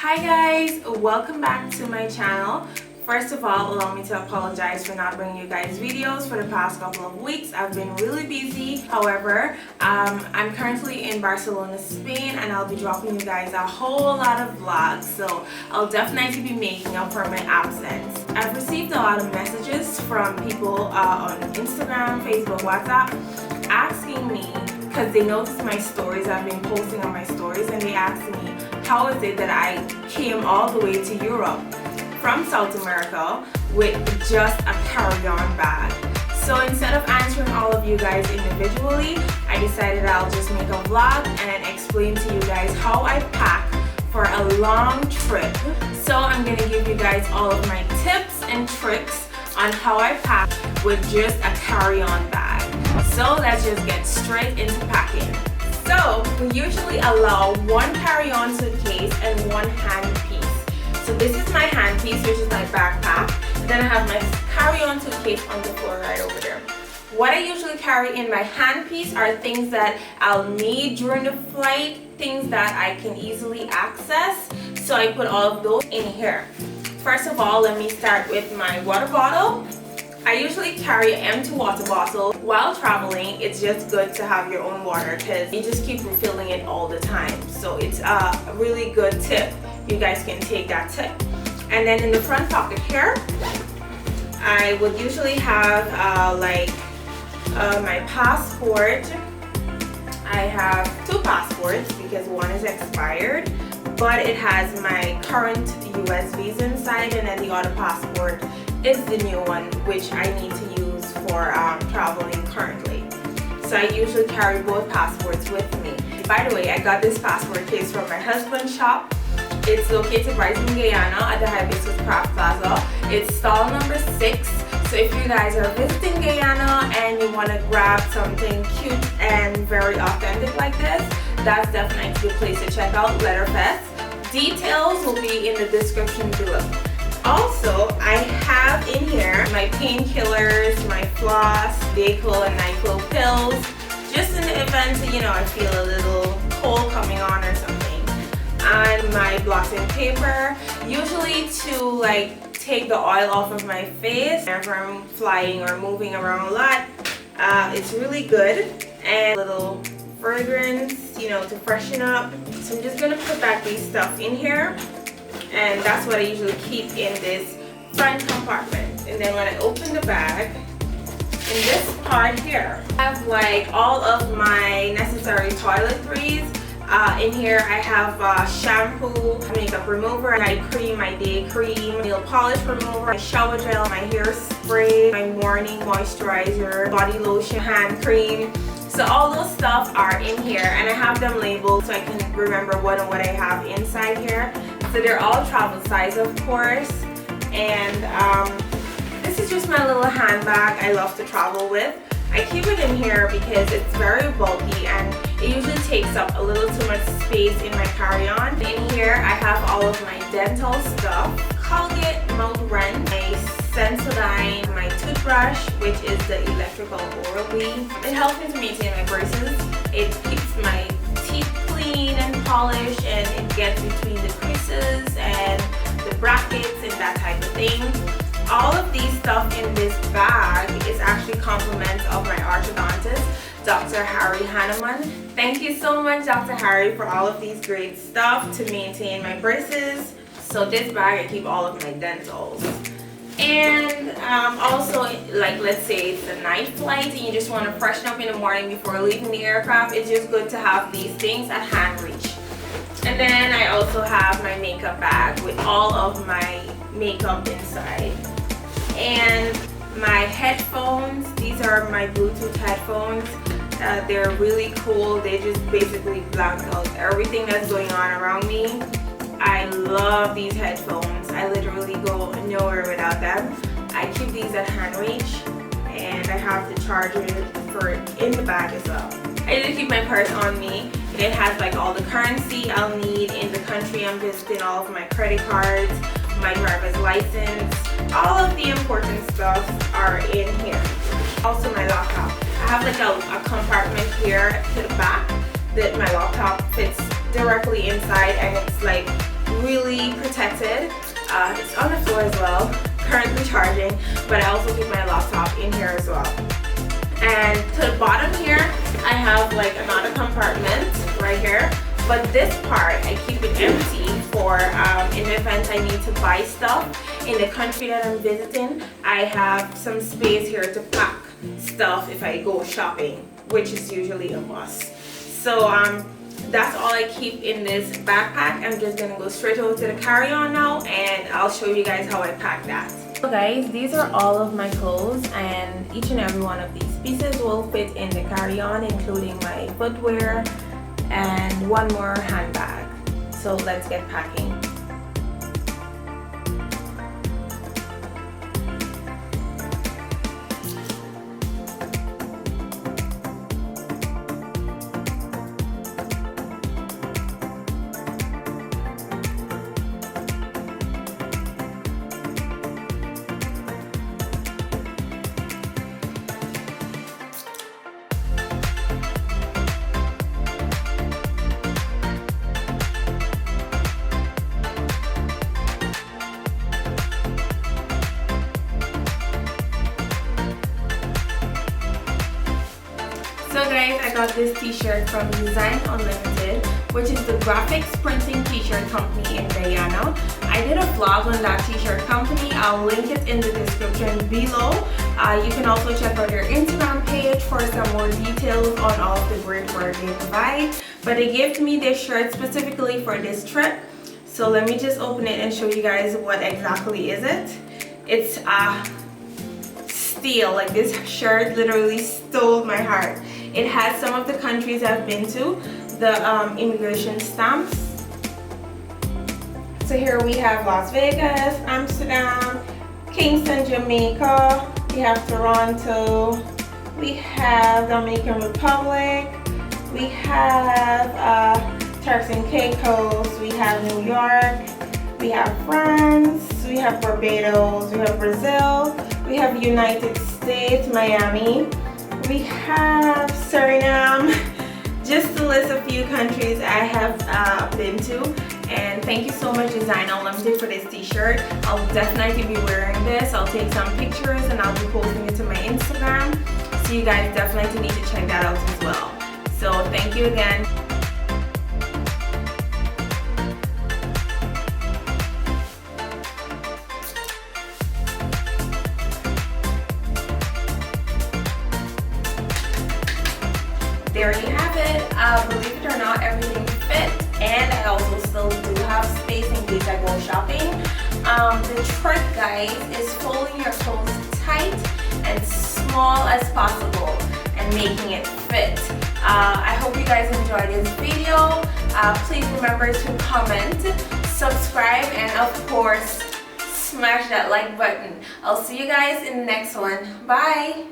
Hi guys, welcome back to my channel. First of all, allow me to apologize for not bringing you guys videos for the past couple of weeks. I've been really busy. However, I'm currently in Barcelona, Spain, and I'll be dropping you guys a whole lot of vlogs, so I'll definitely be making up for my absence. I've received a lot of messages from people on Instagram, Facebook, WhatsApp asking me, because they noticed my stories, I've been posting on my stories, and they asked me how is it that I came all the way to Europe from South America with just a carry-on bag. So instead of answering all of you guys individually, I decided I'll just make a vlog and explain to you guys how I pack for a long trip. So I'm going to give you guys all of my tips and tricks on how I pack with just a carry-on bag. So let's just get straight into packing. So we usually allow one carry-on suitcase and one hand piece. So this is my hand piece, which is my backpack. And then I have my carry-on suitcase on the floor right over there. What I usually carry in my hand piece are things that I'll need during the flight, things that I can easily access. So I put all of those in here. First of all, let me start with my water bottle. I usually carry an empty water bottle. While traveling, it's just good to have your own water because you just keep refilling it all the time. So it's a really good tip. You guys can take that tip. And then in the front pocket here, I would usually have my passport. I have two passports because one is expired, but it has my current US visa inside, and then the other passport is the new one, which I need to use for traveling currently. So I usually carry both passports with me. By the way, I got this passport case from my husband's shop. It's located right in Guyana at the Hibiscus Craft Plaza. It's stall number 6. So if you guys are visiting Guyana and you want to grab something cute and very authentic like this, that's definitely a good place to check out, Letterfest. Details will be in the description below. Also, I have in here my painkillers, my floss, Dayquil and NyQuil pills, just in the event that, I feel a little cold coming on or something. And my blotting paper, usually to take the oil off of my face whenever I'm flying or moving around a lot. It's really good. And a little fragrance, to freshen up. So I'm just gonna put back these stuff in here. And that's what I usually keep in this front compartment. And then when I open the bag, in this part here, I have all of my necessary toiletries. In here I have shampoo, makeup remover, night cream, my day cream, nail polish remover, my shower gel, my hairspray, my morning moisturizer, body lotion, hand cream. So all those stuff are in here, and I have them labeled so I can remember what and what I have inside here. So they're all travel size, of course. And this is just my little handbag I love to travel with. I keep it in here because it's very bulky and it usually takes up a little too much space in my carry-on. In here I have all of my dental stuff, Colgate mouth rinse, my Candasytlayne, my toothbrush, which is the electrical Oral-B. It helps me to maintain my braces. It keeps my teeth clean and polished, and it gets between the creases and the brackets and that type of thing. All of these stuff in this bag is actually compliments of my orthodontist, Dr. Harry Hanneman. Thank you so much, Dr. Harry, for all of these great stuff to maintain my braces. So this bag, I keep all of my dentals. And also, let's say it's a night flight and you just want to freshen up in the morning before leaving the aircraft, it's just good to have these things at hand reach. And then I also have my makeup bag with all of my makeup inside. And my headphones, these are my Bluetooth headphones. They're really cool. They just basically block out everything that's going on around me. I love these headphones. I literally go nowhere without them. I keep these at hand reach, and I have the charger for it in the bag as well. I usually keep my purse on me. It has all the currency I'll need in the country I'm visiting, all of my credit cards, my driver's license, all of the important stuff are in here. Also my laptop. I have a compartment here to the back that my laptop fits directly inside, and it's really protected. It's on the floor as well, currently charging, but I also keep my laptop in here as well. And to the bottom here, I have like another compartment right here. But this part, I keep it empty for in the event I need to buy stuff in the country that I'm visiting. I have some space here to pack stuff if I go shopping, which is usually a must. So that's all I keep in this backpack. I'm just gonna go straight over to the carry-on now, and I'll show you guys how I pack that. So guys, these are all of my clothes, and each and every one of these pieces will fit in the carry-on, including my footwear and one more handbag. So let's get packing. So guys, I got this t-shirt from Design Unlimited, which is the graphics printing t-shirt company in Guyana. I did a vlog on that t-shirt company. I'll link it in the description below. You can also check out their Instagram page for some more details on all of the great work they provide. But they gave me this shirt specifically for this trip. So let me just open it and show you guys what exactly is it. It's steel. Like, this shirt literally stole my heart. It has some of the countries I've been to, the immigration stamps. So here we have Las Vegas, Amsterdam, Kingston, Jamaica, we have Toronto, we have Dominican Republic, we have Turks and Caicos, we have New York, we have France, we have Barbados, we have Brazil, we have United States, Miami, we have Suriname, just to list a few countries I have been to. And thank you so much Design Unlimited for this t-shirt. I'll definitely be wearing this. I'll take some pictures and I'll be posting it to my Instagram. So you guys definitely need to check that out as well. So thank you again. There you have it. Believe it or not, everything fit, and I also still do have space in case I go shopping. The trick, guys, is folding your clothes tight and small as possible and making it fit. I hope you guys enjoyed this video. Please remember to comment, subscribe, and of course, smash that like button. I'll see you guys in the next one. Bye!